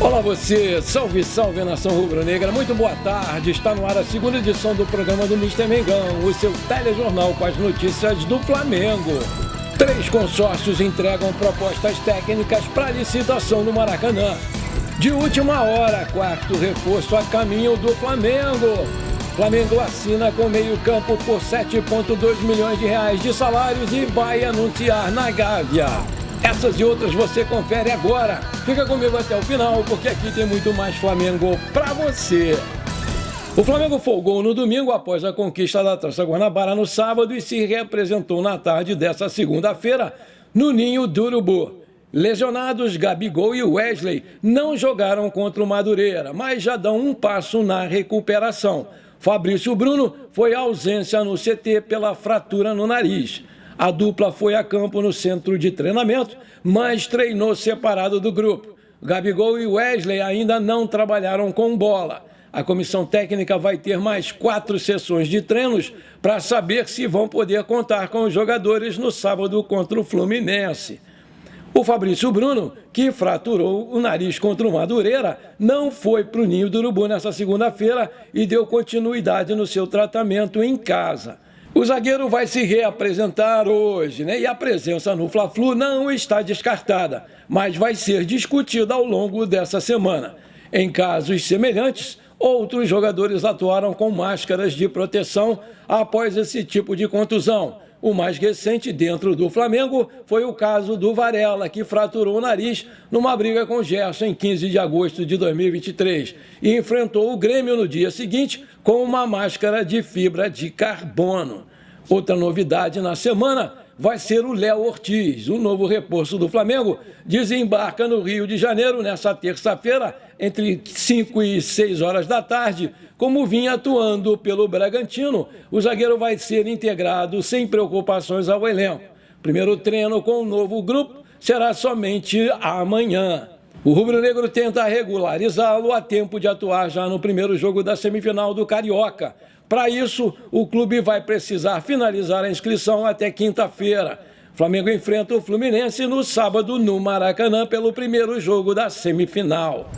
Olá você, salve, salve nação rubro-negra, muito boa tarde, está no ar a segunda edição do programa do Mister Mengão, o seu telejornal com as notícias do Flamengo. 3 consórcios entregam propostas técnicas para licitação no Maracanã. De última hora, 4º reforço a caminho do Flamengo. Flamengo assina com meio-campo por 7,2 milhões de reais de salários e vai anunciar na Gávea. Essas e outras você confere agora. Fica comigo até o final, porque aqui tem muito mais Flamengo pra você. O Flamengo folgou no domingo após a conquista da Taça Guanabara no sábado e se reapresentou na tarde dessa segunda-feira no Ninho do Urubu. Lesionados, Gabigol e Wesley não jogaram contra o Madureira, mas já dão um passo na recuperação. Fabrício Bruno foi à ausência no CT pela fratura no nariz. A dupla foi a campo no centro de treinamento, mas treinou separado do grupo. Gabigol e Wesley ainda não trabalharam com bola. A comissão técnica vai ter mais 4 sessões de treinos para saber se vão poder contar com os jogadores no sábado contra o Fluminense. O Fabrício Bruno, que fraturou o nariz contra o Madureira, não foi para o Ninho do Urubu nessa segunda-feira e deu continuidade no seu tratamento em casa. O zagueiro vai se reapresentar hoje, né? E a presença no Fla-Flu não está descartada, mas vai ser discutida ao longo dessa semana. Em casos semelhantes, outros jogadores atuaram com máscaras de proteção após esse tipo de contusão. O mais recente dentro do Flamengo foi o caso do Varela, que fraturou o nariz numa briga com Gerson em 15 de agosto de 2023 e enfrentou o Grêmio no dia seguinte com uma máscara de fibra de carbono. Outra novidade na semana vai ser o Léo Ortiz, o novo reforço do Flamengo, desembarca no Rio de Janeiro nessa terça-feira, entre 5 e 6 horas da tarde. Como vinha atuando pelo Bragantino, o zagueiro vai ser integrado sem preocupações ao elenco. Primeiro treino com o novo grupo será somente amanhã. O rubro-negro tenta regularizá-lo a tempo de atuar já no primeiro jogo da semifinal do Carioca. Para isso, o clube vai precisar finalizar a inscrição até quinta-feira. O Flamengo enfrenta o Fluminense no sábado no Maracanã pelo primeiro jogo da semifinal.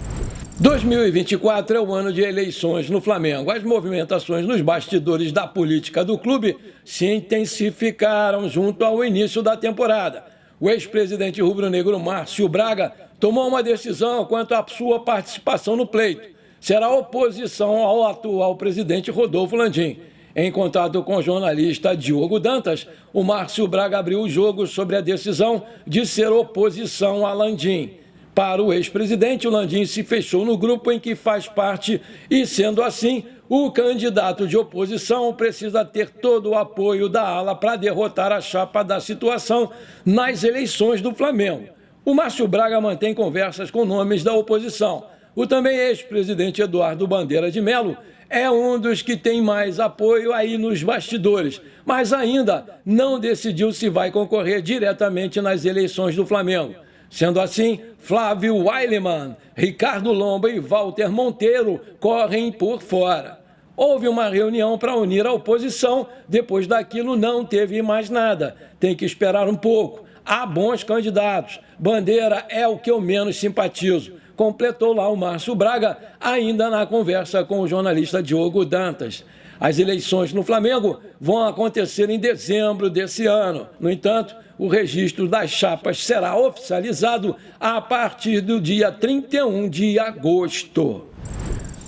2024 é o ano de eleições no Flamengo. As movimentações nos bastidores da política do clube se intensificaram junto ao início da temporada. O ex-presidente rubro-negro Márcio Braga tomou uma decisão quanto à sua participação no pleito. Será oposição ao atual presidente Rodolfo Landim. Em contato com o jornalista Diogo Dantas, o Márcio Braga abriu o jogo sobre a decisão de ser oposição a Landim. Para o ex-presidente, o Landim se fechou no grupo em que faz parte e, sendo assim, o candidato de oposição precisa ter todo o apoio da ala para derrotar a chapa da situação nas eleições do Flamengo. O Márcio Braga mantém conversas com nomes da oposição. O também ex-presidente Eduardo Bandeira de Melo é um dos que tem mais apoio aí nos bastidores, mas ainda não decidiu se vai concorrer diretamente nas eleições do Flamengo. Sendo assim, Flávio Weilemann, Ricardo Lomba e Walter Monteiro correm por fora. Houve uma reunião para unir a oposição, depois daquilo não teve mais nada. Tem que esperar um pouco. Há bons candidatos. Bandeira é o que eu menos simpatizo. Completou lá o Márcio Braga, ainda na conversa com o jornalista Diogo Dantas. As eleições no Flamengo vão acontecer em dezembro desse ano. No entanto, o registro das chapas será oficializado a partir do dia 31 de agosto.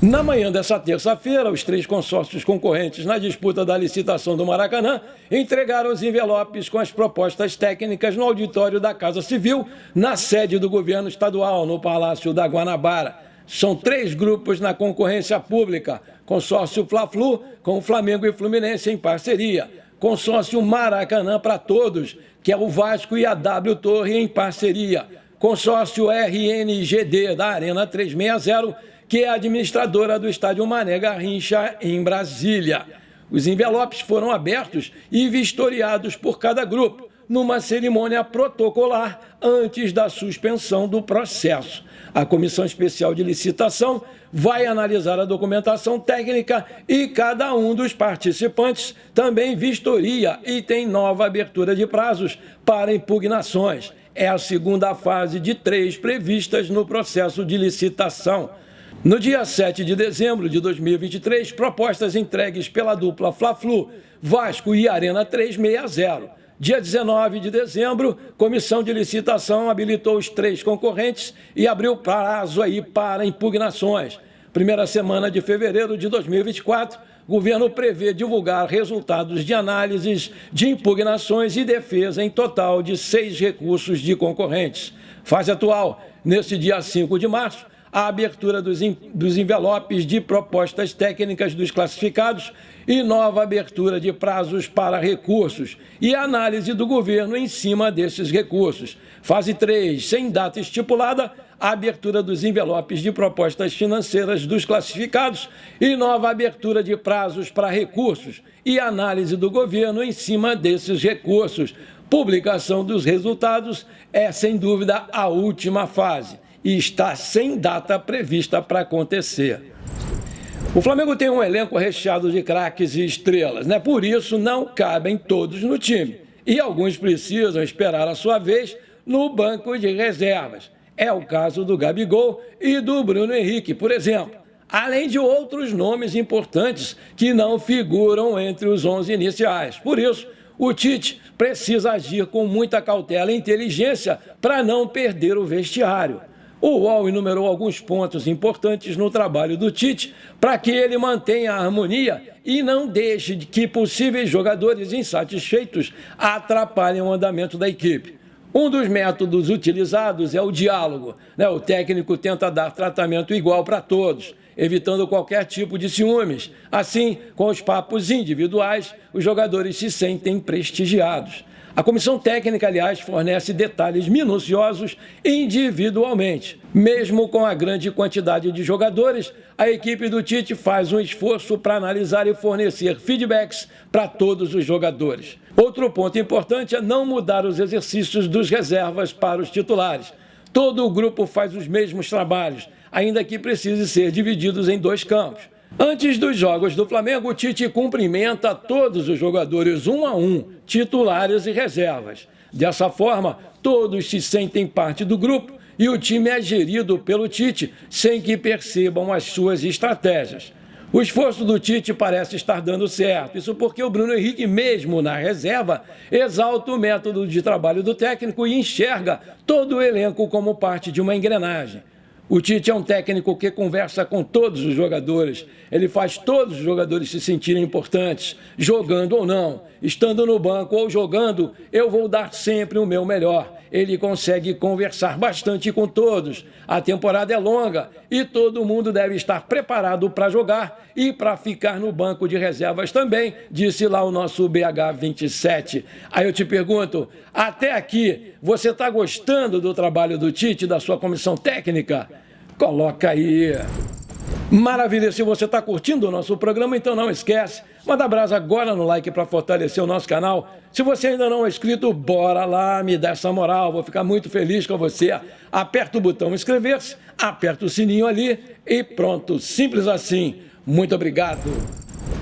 Na manhã dessa terça-feira, os 3 consórcios concorrentes na disputa da licitação do Maracanã entregaram os envelopes com as propostas técnicas no auditório da Casa Civil, na sede do governo estadual, no Palácio da Guanabara. São 3 grupos na concorrência pública: consórcio Fla-Flu, com Flamengo e Fluminense em parceria; consórcio Maracanã para Todos, que é o Vasco e a W Torre em parceria; consórcio RNGD, da Arena 360, que é a administradora do estádio Mané Garrincha, em Brasília. Os envelopes foram abertos e vistoriados por cada grupo. numa cerimônia protocolar antes da suspensão do processo. A Comissão Especial de Licitação vai analisar a documentação técnica e cada um dos participantes também vistoria e tem nova abertura de prazos para impugnações. É a segunda fase de 3 previstas no processo de licitação. No dia 7 de dezembro de 2023, propostas entregues pela dupla Fla-Flu, Vasco e Arena 360. Dia 19 de dezembro, comissão de licitação habilitou os 3 concorrentes e abriu prazo para impugnações. Primeira semana de fevereiro de 2024, o governo prevê divulgar resultados de análises de impugnações e defesa em total de 6 recursos de concorrentes. Fase atual, neste dia 5 de março, a abertura dos envelopes de propostas técnicas dos classificados e nova abertura de prazos para recursos e análise do governo em cima desses recursos. Fase 3, sem data estipulada, a abertura dos envelopes de propostas financeiras dos classificados e nova abertura de prazos para recursos e análise do governo em cima desses recursos. Publicação dos resultados é, sem dúvida, a última fase e está sem data prevista para acontecer. O Flamengo tem um elenco recheado de craques e estrelas, né? Por isso não cabem todos no time e alguns precisam esperar a sua vez no banco de reservas. É o caso do Gabigol e do Bruno Henrique, por exemplo, além de outros nomes importantes que não figuram entre os 11 iniciais. Por isso, o Tite precisa agir com muita cautela e inteligência para não perder o vestiário. O UOL enumerou alguns pontos importantes no trabalho do Tite para que ele mantenha a harmonia e não deixe que possíveis jogadores insatisfeitos atrapalhem o andamento da equipe. Um dos métodos utilizados é o diálogo, né? O técnico tenta dar tratamento igual para todos, evitando qualquer tipo de ciúmes. Assim, com os papos individuais, os jogadores se sentem prestigiados. A comissão técnica, aliás, fornece detalhes minuciosos individualmente. Mesmo com a grande quantidade de jogadores, a equipe do Tite faz um esforço para analisar e fornecer feedbacks para todos os jogadores. Outro ponto importante é não mudar os exercícios dos reservas para os titulares. Todo o grupo faz os mesmos trabalhos, ainda que precise ser divididos em 2 campos. Antes dos jogos do Flamengo, o Tite cumprimenta todos os jogadores 1 a 1, titulares e reservas. Dessa forma, todos se sentem parte do grupo e o time é gerido pelo Tite sem que percebam as suas estratégias. O esforço do Tite parece estar dando certo, isso porque o Bruno Henrique, mesmo na reserva, exalta o método de trabalho do técnico e enxerga todo o elenco como parte de uma engrenagem. O Tite é um técnico que conversa com todos os jogadores. Ele faz todos os jogadores se sentirem importantes, jogando ou não. Estando no banco ou jogando, eu vou dar sempre o meu melhor. Ele consegue conversar bastante com todos. A temporada é longa e todo mundo deve estar preparado para jogar e para ficar no banco de reservas também, disse lá o nosso BH27. Aí eu te pergunto, até aqui, você está gostando do trabalho do Tite, da sua comissão técnica? Coloca aí. Maravilha, se você está curtindo o nosso programa, então não esquece, manda brasa agora no like para fortalecer o nosso canal. Se você ainda não é inscrito, bora lá, me dá essa moral, vou ficar muito feliz com você. Aperta o botão inscrever-se, aperta o sininho ali e pronto, simples assim. Muito obrigado.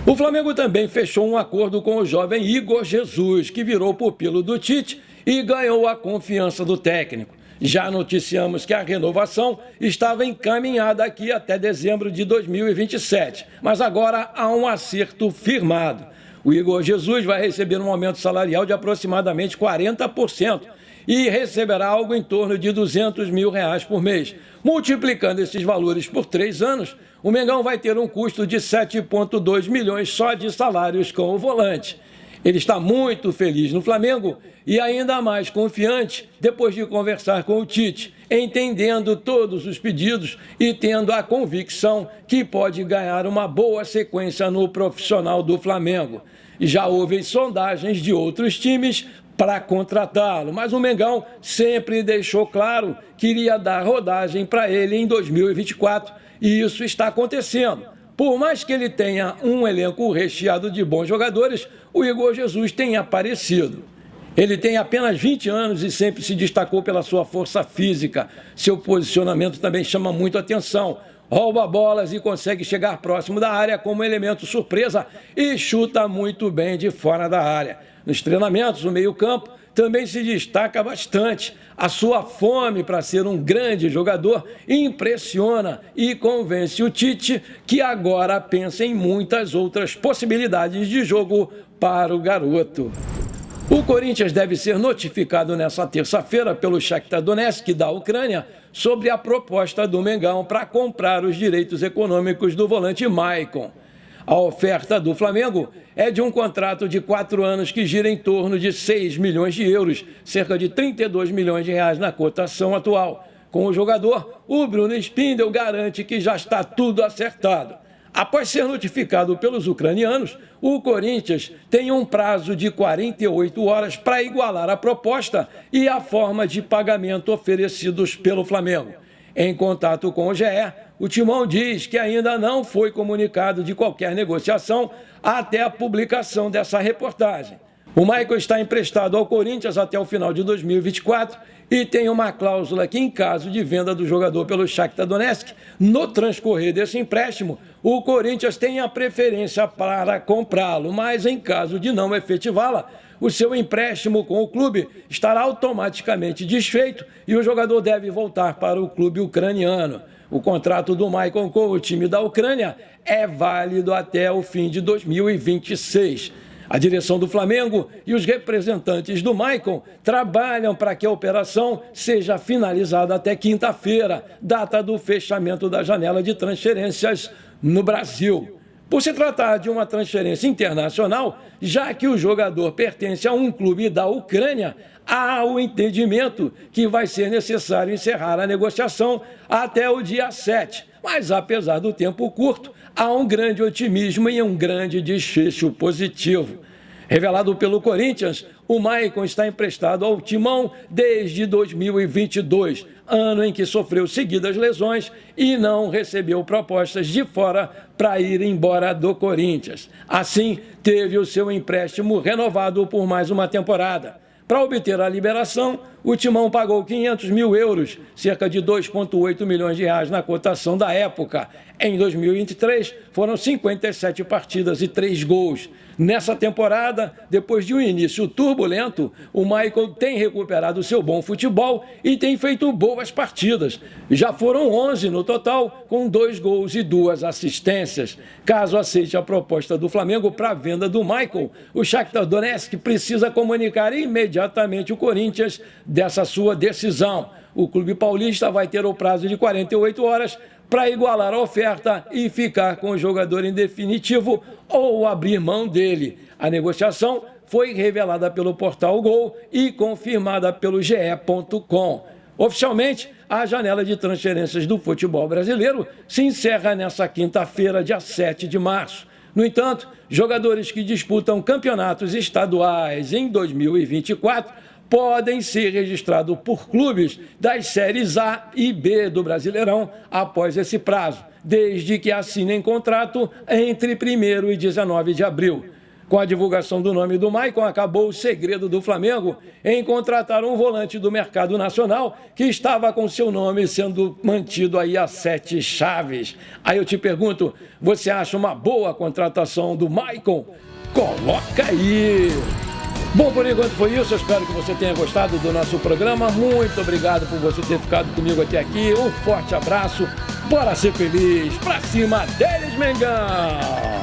O Flamengo também fechou um acordo com o jovem Igor Jesus, que virou pupilo do Tite e ganhou a confiança do técnico. Já noticiamos que a renovação estava encaminhada aqui até dezembro de 2027, mas agora há um acerto firmado. O Igor Jesus vai receber um aumento salarial de aproximadamente 40% e receberá algo em torno de R$200 mil por mês. Multiplicando esses valores por 3 anos, o Mengão vai ter um custo de 7,2 milhões só de salários com o volante. Ele está muito feliz no Flamengo e ainda mais confiante depois de conversar com o Tite, entendendo todos os pedidos e tendo a convicção que pode ganhar uma boa sequência no profissional do Flamengo. Já houve sondagens de outros times para contratá-lo, mas o Mengão sempre deixou claro que iria dar rodagem para ele em 2024 e isso está acontecendo. Por mais que ele tenha um elenco recheado de bons jogadores, o Igor Jesus tem aparecido. Ele tem apenas 20 anos e sempre se destacou pela sua força física. Seu posicionamento também chama muito atenção. Rouba bolas e consegue chegar próximo da área como elemento surpresa e chuta muito bem de fora da área. Nos treinamentos, o meio-campo também se destaca bastante. A sua fome para ser um grande jogador impressiona e convence o Tite, que agora pensa em muitas outras possibilidades de jogo para o garoto. O Corinthians deve ser notificado nesta terça-feira pelo Shakhtar Donetsk da Ucrânia sobre a proposta do Mengão para comprar os direitos econômicos do volante Maicon. A oferta do Flamengo é de um contrato de 4 anos que gira em torno de 6 milhões de euros, cerca de 32 milhões de reais na cotação atual. Com o jogador, o Bruno Spindel garante que já está tudo acertado. Após ser notificado pelos ucranianos, o Corinthians tem um prazo de 48 horas para igualar a proposta e a forma de pagamento oferecidos pelo Flamengo. Em contato com o GE, o Timão diz que ainda não foi comunicado de qualquer negociação até a publicação dessa reportagem. O Maicon está emprestado ao Corinthians até o final de 2024 e tem uma cláusula que, em caso de venda do jogador pelo Shakhtar Donetsk, no transcorrer desse empréstimo, o Corinthians tem a preferência para comprá-lo, mas em caso de não efetivá-la, o seu empréstimo com o clube estará automaticamente desfeito e o jogador deve voltar para o clube ucraniano. O contrato do Maicon com o time da Ucrânia é válido até o fim de 2026. A direção do Flamengo e os representantes do Maicon trabalham para que a operação seja finalizada até quinta-feira, data do fechamento da janela de transferências no Brasil. Por se tratar de uma transferência internacional, já que o jogador pertence a um clube da Ucrânia, há o entendimento que vai ser necessário encerrar a negociação até o dia 7. Mas, apesar do tempo curto, há um grande otimismo e um grande desfecho positivo. Revelado pelo Corinthians, o Maicon está emprestado ao Timão desde 2022, ano em que sofreu seguidas lesões e não recebeu propostas de fora para ir embora do Corinthians. Assim, teve o seu empréstimo renovado por mais uma temporada. Para obter a liberação, o Timão pagou 500 mil euros, cerca de 2,8 milhões de reais na cotação da época. Em 2023, foram 57 partidas e 3 gols. Nessa temporada, depois de um início turbulento, o Maicon tem recuperado seu bom futebol e tem feito boas partidas. Já foram 11 no total, com 2 gols e 2 assistências. Caso aceite a proposta do Flamengo para a venda do Maicon, o Shakhtar Donetsk precisa comunicar imediatamente o Corinthians dessa sua decisão. O clube paulista vai ter o prazo de 48 horas para igualar a oferta e ficar com o jogador em definitivo ou abrir mão dele. A negociação foi revelada pelo portal Gol e confirmada pelo ge.com. Oficialmente, a janela de transferências do futebol brasileiro se encerra nesta quinta-feira, dia 7 de março. No entanto, jogadores que disputam campeonatos estaduais em 2024 podem ser registrados por clubes das séries A e B do Brasileirão após esse prazo, desde que assinem contrato entre 1º e 19 de abril. Com a divulgação do nome do Maicon, acabou o segredo do Flamengo em contratar um volante do mercado nacional que estava com seu nome sendo mantido aí a 7 chaves. Aí eu te pergunto, você acha uma boa contratação do Maicon? Coloca aí! Bom, por enquanto foi isso. Eu espero que você tenha gostado do nosso programa. Muito obrigado por você ter ficado comigo até aqui. Um forte abraço. Bora ser feliz. Pra cima deles, Mengão!